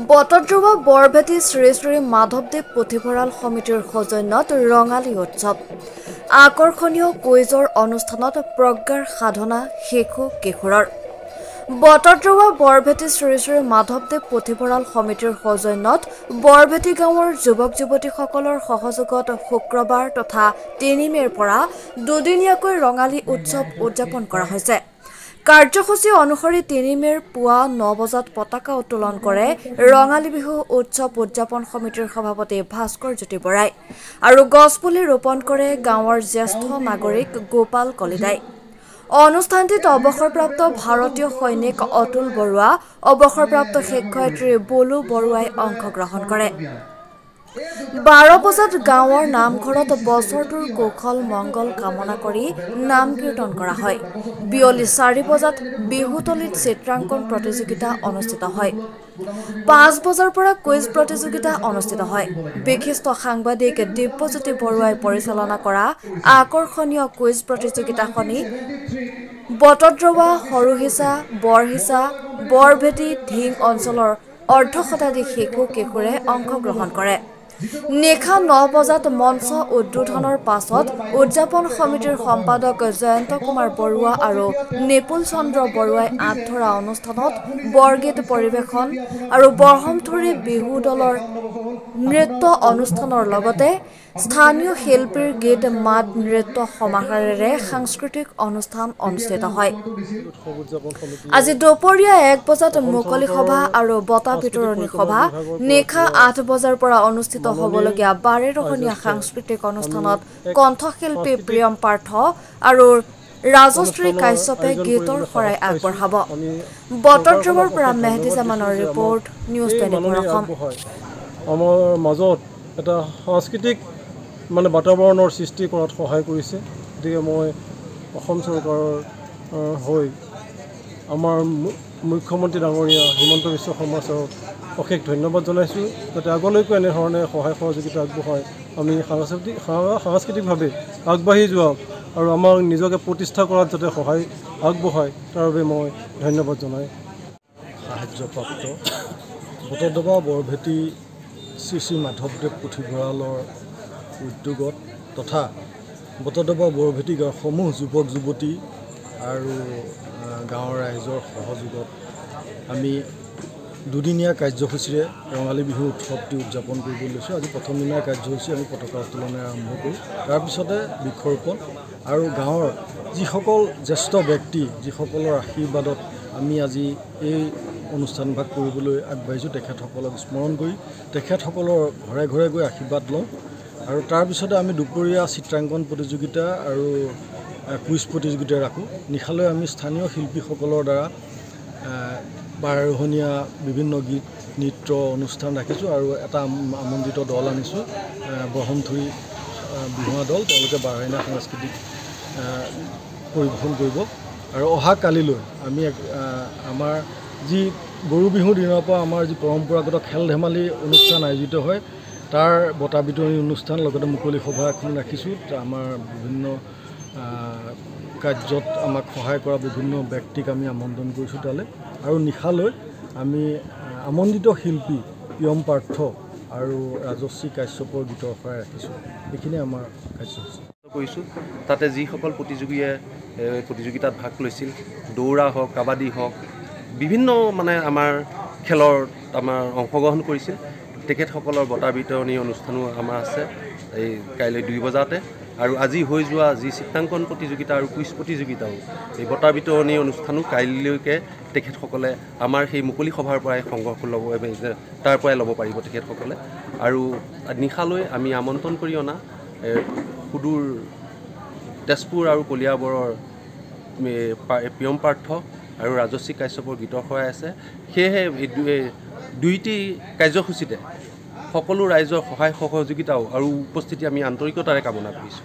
বটদ্ৰৱা বৰভেটি শ্ৰী শ্ৰী মাধৱদেৱ পুথিভঁৰাল সমিতিৰ সৌজন্যত ৰঙালী উৎসৱ। আকৰ্ষণীয় কুইজৰ অনুষ্ঠানত প্ৰজ্ঞাৰ সাধনা শিশু কিশোৰৰ। বটদ্ৰৱা বৰভেটি শ্ৰী শ্ৰী মাধৱদেৱ পুথিভঁৰাল সমিতিৰ সৌজন্যত বৰভেটি গাঁৱৰ যুৱক যুৱতীসকলৰ সহযোগত শুক্ৰবাৰ তথা ৩ মে'ৰ পৰা দুদিনীয়াকৈ ৰঙালী উৎসৱ উদযাপন কৰা হৈছে। কাৰ্যসূচী অনুসৰি ৩ মে'ৰ পুৱা ৯ বজাত পতাকা উত্তোলন কৰে ৰঙালী বিহু উৎসৱ উদযাপন সমিতিৰ সভাপতি ভাস্কৰ জ্যোতি বৰাই আৰু গছপুলি ৰোপণ কৰে গাঁৱৰ জ্যেষ্ঠ নাগৰিক গোপাল কলিতাই। অনুষ্ঠানটিত অৱসৰপ্ৰাপ্ত ভাৰতীয় সৈনিক অতুল বৰুৱা, অৱসৰপ্ৰাপ্ত শিক্ষয়িত্ৰী বুলু বৰুৱাই অংশগ্ৰহণ কৰে। ১২ বজাত গাঁৱৰ নামঘৰত বছৰটোৰ কুশল মংগল কামনা কৰি নাম কীৰ্তন কৰা হয়। বিয়লি ৪ বজাত বিহুতলীত চিত্ৰাংকন প্ৰতিযোগিতা অনুষ্ঠিত হয়। ৫ বজাৰ পৰা কুইজ প্ৰতিযোগিতা অনুষ্ঠিত হয়। বিশিষ্ট সাংবাদিক দিব্যজ্যোতি বৰুৱাই পৰিচালনা কৰা আকৰ্ষণীয় কুইজ প্ৰতিযোগিতাখনি বটদ্ৰৱা, সৰুহিছা, বৰহিছা, বৰভেটি, ঢিং অঞ্চলৰ অৰ্ধশতাধিক শিশু কিশোৰে অংশগ্ৰহণ কৰে। নিশা ৯ বজাত মঞ্চ উদ্বোধনৰ পাছত উদযাপন সমিতিৰ সম্পাদক জয়ন্ত কুমাৰ বৰুৱা আৰু নিপুল চন্দ্ৰ বৰুৱাই আঁত ধৰা অনুষ্ঠানত বৰগীত পৰিৱেশন আৰু বৰহমথুৰি বিহু দলৰ নৃত্য অনুষ্ঠানৰ লগতে স্থানীয় শিল্পীৰ গীত মাত নৃত্য সমাহাৰেৰে সাংস্কৃতিক অনুষ্ঠান অনুষ্ঠিত হয়। আজি দুপৰীয়া ১ বজাত মুকলি সভা আৰু বঁটা বিতৰণী সভা, নিশা ৮ বজাৰ পৰা অনুষ্ঠিত হ'বলগীয়া ১২ৰহণীয়া সাংস্কৃতিক অনুষ্ঠানত কণ্ঠশিল্পী প্ৰিয়ম পাৰ্থ আৰু ৰাজশ্ৰী কাশ্যপে গীতৰ শৰাই আগবঢ়াব। বটদ্ৰৱাৰ পৰা মেহদী জামানৰ ৰিপৰ্ট, নিউজ 24 অসম। আমাৰ মাজত এটা সাংস্কৃতিক বাতাবৰণৰ সৃষ্টি কৰাত সহায় কৰিছে। গতিকে মই অসম চৰকাৰৰ হৈ আমাৰ মুখ্যমন্ত্ৰী ডাঙৰীয়া হিমন্ত বিশ্ব শৰ্মা ছাৰক অশেষ ধন্যবাদ জনাইছোঁ, যাতে আগলৈকো এনেধৰণে সহায় সহযোগিতা আগবঢ়াই আমি সাংস্কৃতিকভাৱে আগবাঢ়ি যোৱা আৰু আমাক নিজকে প্ৰতিষ্ঠা কৰাত যাতে সহায় আগবঢ়ায় তাৰ বাবে মই ধন্যবাদ জনাই সাহায্যপ্ৰাপ্ত বটদ্ৰৱা বৰভেটি শ্ৰী শ্ৰী মাধৱদেৱ পুথিভঁৰালৰ উদ্যোগত তথা বটদ্ৰৱা বৰভেটি গাঁৱৰ সমূহ যুৱক যুৱতী আৰু গাঁৱৰ ৰাইজৰ সহযোগত আমি দুদিনীয়া কাৰ্যসূচীৰে ৰঙালী বিহু উৎসৱটি উদযাপন কৰিব লৈছোঁ। আজি প্ৰথম দিনাৰ কাৰ্যসূচী আমি পতাকা উত্তোলনেৰে আৰম্ভ কৰোঁ। তাৰপিছতে বৃক্ষৰোপণ আৰু গাঁৱৰ যিসকল জ্যেষ্ঠ ব্যক্তি, যিসকলৰ আশীৰ্বাদত আমি আজি এই অনুষ্ঠানভাগ কৰিবলৈ আগবাঢ়িছোঁ, তেখেতসকলক স্মৰণ কৰি তেখেতসকলৰ ঘৰে ঘৰে গৈ আশীৰ্বাদ লওঁ। আৰু তাৰপিছতে আমি দুপৰীয়া চিত্ৰাংকন প্ৰতিযোগিতা আৰু কুইজ প্ৰতিযোগিতা ৰাখোঁ। নিশালৈ আমি স্থানীয় শিল্পীসকলৰ দ্বাৰা ১২ৰহণীয়া বিভিন্ন গীত নৃত্য অনুষ্ঠান ৰাখিছোঁ আৰু এটা আমন্ত্ৰিত দল আনিছোঁ, বৰহমথুৰি বিহুৱা দল। তেওঁলোকে ১২দিনীয়া সাংস্কৃতিক পৰিৱেশন কৰিব। আৰু অহা কালিলৈ আমি আমাৰ যি গৰু বিহুৰ দিনৰ পৰা আমাৰ যি পৰম্পৰাগত খেল ধেমালি অনুষ্ঠান আয়োজিত হয়, তাৰ বঁটা বিতৰণী অনুষ্ঠান লগতে মুকলি সভা এখন ৰাখিছোঁ। আমাৰ বিভিন্ন কাৰ্যত আমাক সহায় কৰা বিভিন্ন ব্যক্তিক আমি আমন্ত্ৰণ কৰিছোঁ তালৈ। আৰু নিশালৈ আমি আমন্ত্ৰিত শিল্পী প্ৰিয়ম পাৰ্থ আৰু ৰাজশ্ৰী কাশ্যপৰ গীতৰ শৰাই ৰাখিছোঁ। এইখিনিয়ে আমাৰ কাৰ্যসূচী কৰিছোঁ। তাতে যিসকল প্ৰতিযোগিতাত ভাগ লৈছিল, দৌৰা হওক, কাবাডী হওক, বিভিন্ন আমাৰ খেলৰ অংশগ্ৰহণ কৰিছিল, তেখেতসকলৰ বঁটা বিতৰণী অনুষ্ঠানো আমাৰ আছে এই কাইলৈ ২ বজাতে। আৰু আজি হৈ যোৱা যি চিত্ৰাংকন প্ৰতিযোগিতা আৰু কুইজ প্ৰতিযোগিতাও, এই বঁটা বিতৰণী অনুষ্ঠানো কাইলৈকে তেখেতসকলে আমাৰ সেই মুকলি সভাৰ পৰাই সংগ্ৰহ ল'ব, তাৰ পৰাই ল'ব পাৰিব তেখেতসকলে। আৰু নিশালৈ আমি আমন্ত্ৰণ কৰি অনা সুদূৰ তেজপুৰ আৰু কলিয়াবৰৰ প্ৰিয়ম পাৰ্থ আৰু ৰাজশ্ৰী কাশ্যপৰ গীতৰ শৰাই আছে। সেয়েহে দুইটি কাৰ্যসূচীতে সকলো ৰাইজৰ সহায় সহযোগিতাও আৰু উপস্থিতি আমি আন্তৰিকতাৰে কামনা কৰিছোঁ।